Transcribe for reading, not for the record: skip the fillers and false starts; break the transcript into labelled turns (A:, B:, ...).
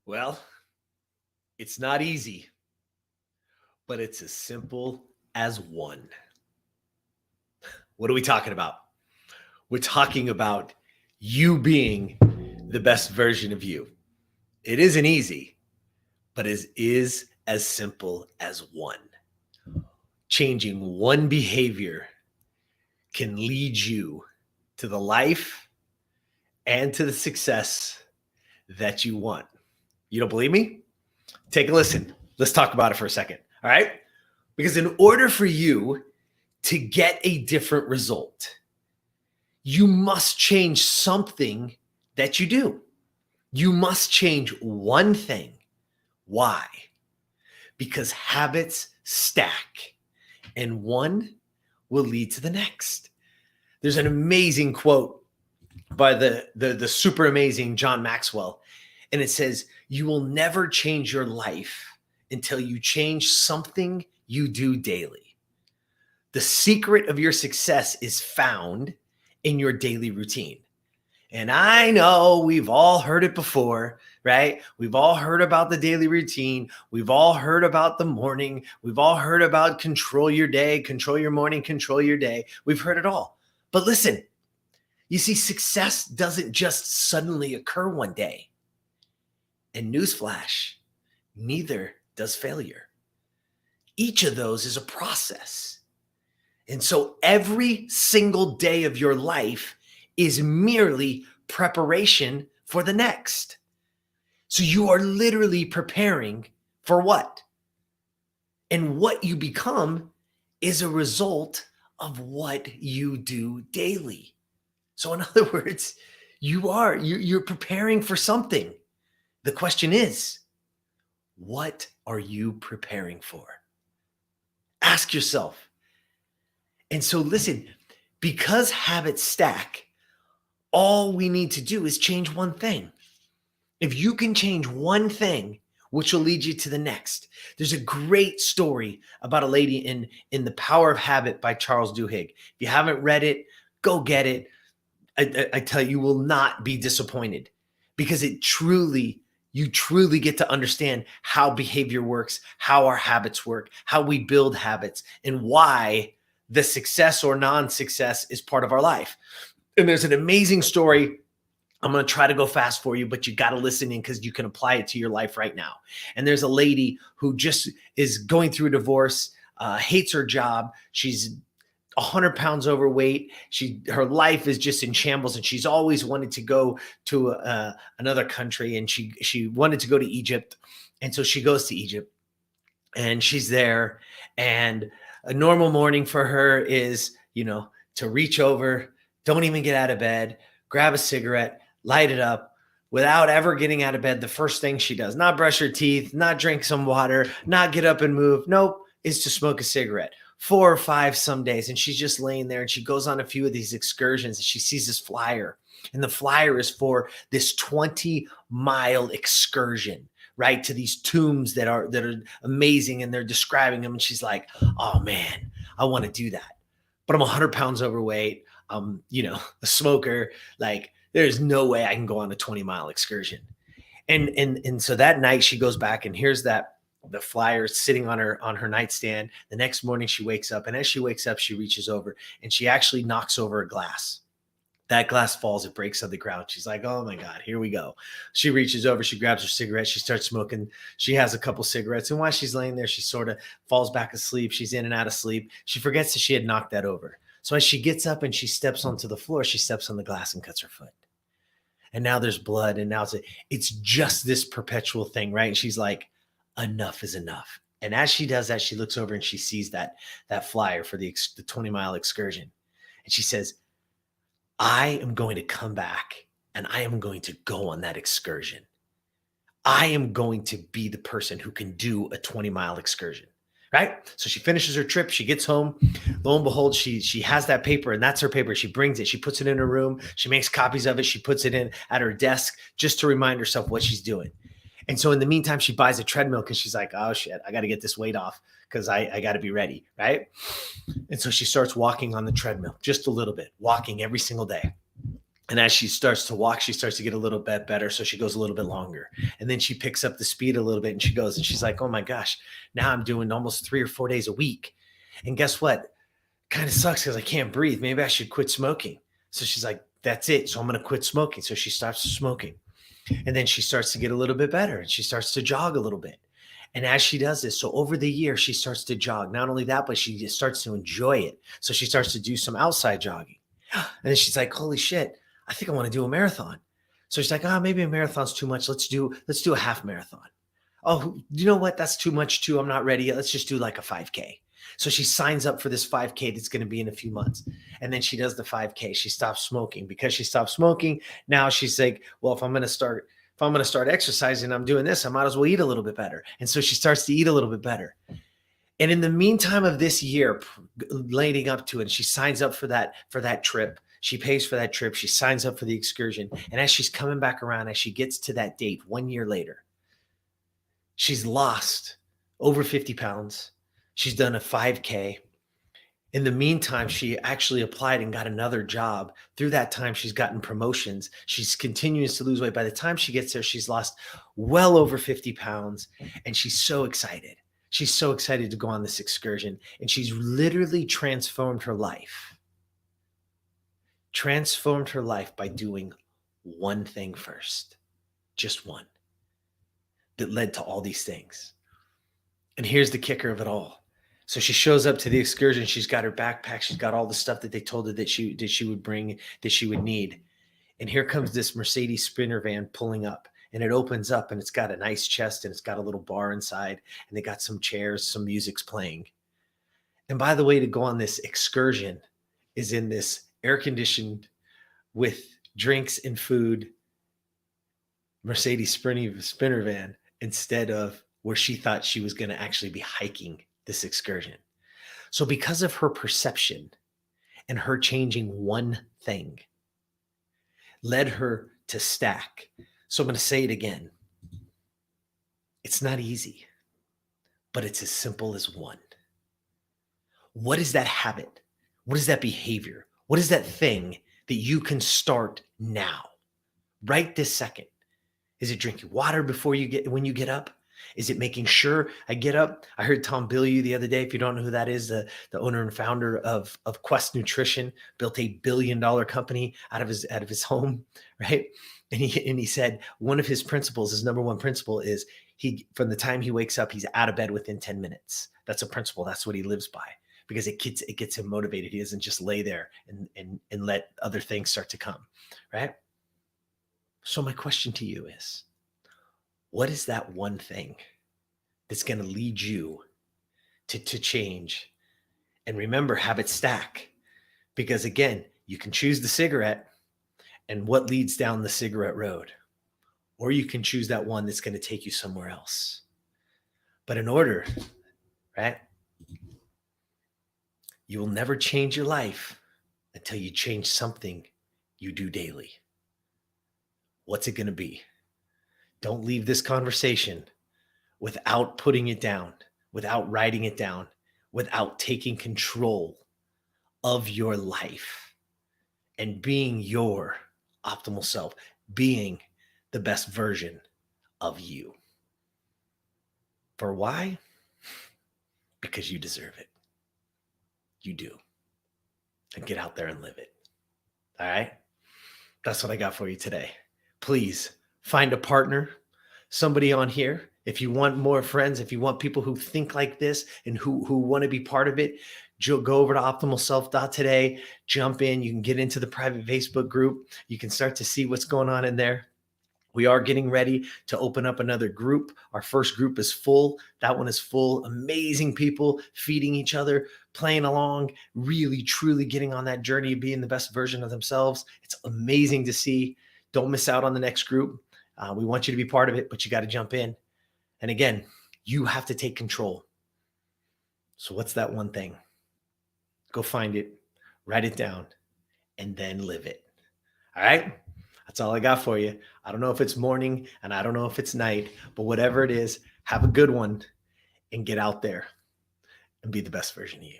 A: Well, it's not easy, but it's as simple as one. What are we talking about? We're talking about you being the best version of you. It isn't easy, but it is as simple as one. Changing one behavior can lead you to the life and to the success that you want. You don't believe me? Take a listen. Let's talk about it for a second. All right? Because in order for you to get a different result, you must change something that you do. You must change one thing. Why? Because habits stack, and one will lead to the next. There's an amazing quote by the super amazing John Maxwell, and it says, "You will never change your life until you change something you do daily." The secret of your success is found in your daily routine. And I know we've all heard it before, right? We've all heard about the daily routine. We've all heard about the morning. We've all heard about control your day, control your morning, control your day. We've heard it all. But listen, you see, success doesn't just suddenly occur one day. And newsflash, neither does failure. Each of those is a process. And so every single day of your life is merely preparation for the next. So you are literally preparing for what? And what you become is a result of what you do daily. So in other words, you're preparing for something. The question is, what are you preparing for? Ask yourself. And so listen, because habits stack, all we need to do is change one thing. If you can change one thing, which will lead you to the next. There's a great story about a lady in The Power of Habit by Charles Duhigg. If you haven't read it, go get it. I tell you, you will not be disappointed, because you truly get to understand how behavior works, how our habits work, how we build habits, and why the success or non-success is part of our life. And there's an amazing story. I'm going to try to go fast for you, but you got to listen in because you can apply it to your life right now. And there's a lady who just is going through a divorce, hates her job. She's 100 pounds overweight. Her life is just in shambles, and she's always wanted to go to another country, and she wanted to go to Egypt. And so she goes to Egypt, and she's there, and a normal morning for her is, to reach over, don't even get out of bed, grab a cigarette, light it up without ever getting out of bed. The first thing she does, not brush her teeth, not drink some water, not get up and move. Nope, is to smoke a cigarette. 4 or 5 some days. And she's just laying there, and she goes on a few of these excursions, and she sees this flyer, and the flyer is for this 20-mile excursion, right, to these tombs that are amazing, and they're describing them. And she's like, oh man, I want to do that. But I'm 100 pounds overweight. I'm, a smoker. Like, there's no way I can go on a 20-mile excursion. And so that night she goes back, and here's the flyer sitting on her nightstand. The next morning she wakes up, and as she wakes up, she reaches over, and she actually knocks over a glass. That glass falls, it breaks on the ground. She's like, oh my God, here we go. She reaches over, she grabs her cigarette, she starts smoking. She has a couple cigarettes, and while she's laying there, she sort of falls back asleep. She's in and out of sleep. She forgets that she had knocked that over. So as she gets up and she steps onto the floor, she steps on the glass and cuts her foot. And now there's blood, and now it's just this perpetual thing, right? And she's like, enough is enough. And as she does that, she looks over and she sees that flyer for the 20-mile excursion. And she says, I am going to come back, and I am going to go on that excursion. I am going to be the person who can do a 20-mile excursion, right? So she finishes her trip. She gets home. Lo and behold, she has that paper, and that's her paper. She brings it. She puts it in her room. She makes copies of it. She puts it in at her desk just to remind herself what she's doing. And so in the meantime, she buys a treadmill because she's like, oh shit, I got to get this weight off because I got to be ready, right? And so she starts walking on the treadmill just a little bit, walking every single day. And as she starts to walk, she starts to get a little bit better. So she goes a little bit longer. And then she picks up the speed a little bit and she goes and she's like, oh my gosh, now I'm doing almost 3 or 4 days a week. And guess what? Kind of sucks because I can't breathe. Maybe I should quit smoking. So she's like, that's it. So I'm going to quit smoking. So she stops smoking. And then she starts to get a little bit better and she starts to jog a little bit. And as she does this, so over the year, she starts to jog. Not only that, but she just starts to enjoy it. So she starts to do some outside jogging. And then she's like, holy shit, I think I want to do a marathon. So she's like, maybe a marathon's too much. Let's do a half marathon. Oh, you know what? That's too much too. I'm not ready yet. Let's just do like a 5K. So she signs up for this 5K that's going to be in a few months. And then she does the 5K. She stops smoking. Because she stopped smoking, now she's like, well, if I'm going to start exercising, I'm doing this, I might as well eat a little bit better. And so she starts to eat a little bit better. And in the meantime of this year leading up to it, she signs up for that trip. She pays for that trip. She signs up for the excursion. And as she's coming back around, as she gets to that date 1 year later, she's lost over 50 pounds. She's done a 5K. In the meantime, she actually applied and got another job. Through that time, she's gotten promotions. She's continues to lose weight. By the time she gets there, she's lost well over 50 pounds. And she's so excited. She's so excited to go on this excursion. And she's literally transformed her life. Transformed her life by doing one thing first. Just one. That led to all these things. And here's the kicker of it all. So she shows up to the excursion. She's got her backpack. She's got all the stuff that they told her that she would bring, that she would need. And here comes this Mercedes Sprinter van pulling up. And it opens up and it's got a nice chest and it's got a little bar inside. And they got some chairs, some music's playing. And by the way, to go on this excursion is in this air-conditioned with drinks and food Mercedes Sprinter van instead of where she thought she was going to actually be hiking this excursion. So because of her perception and her changing one thing led her to stack. So I'm going to say it again. It's not easy, but it's as simple as one. What is that habit? What is that behavior? What is that thing that you can start now, right this second? Is it drinking water when you get up? Is it making sure I get up? I heard 𝗱𝗶𝗆𝗆 the other day. If you don't know who that is, the owner and founder of Quest Nutrition, built $1 billion company out of his home, right? And he said one of his principles, his number one principle is from the time he wakes up, he's out of bed within 10 minutes. That's a principle. That's what he lives by because it gets him motivated. He doesn't just lay there and let other things start to come, right? So my question to you is, what is that one thing that's going to lead you to change? And remember, habits stack. Because again, you can choose the cigarette and what leads down the cigarette road. Or you can choose that one that's going to take you somewhere else. But in order, right? You will never change your life until you change something you do daily. What's it going to be? Don't leave this conversation without putting it down, without writing it down, without taking control of your life and being your optimal self, being the best version of you. For why? Because you deserve it. You do. And get out there and live it. All right? That's what I got for you today. Please find a partner, somebody on here. If you want more friends, if you want people who think like this and who want to be part of it, go over to 𝗱𝗆𝗆 jump in. You can get into the private Facebook group. You can start to see what's going on in there. We are getting ready to open up another group. Our first group is full. That one is full. Amazing people feeding each other, playing along, really, truly getting on that journey of being the best version of themselves. It's amazing to see. Don't miss out on the next group. We want you to be part of it, but you got to jump in. And again, you have to take control. So what's that one thing? Go find it, write it down, and then live it. All right? That's all I got for you. I don't know if it's morning and I don't know if it's night, but whatever it is, have a good one and get out there and be the best version of you.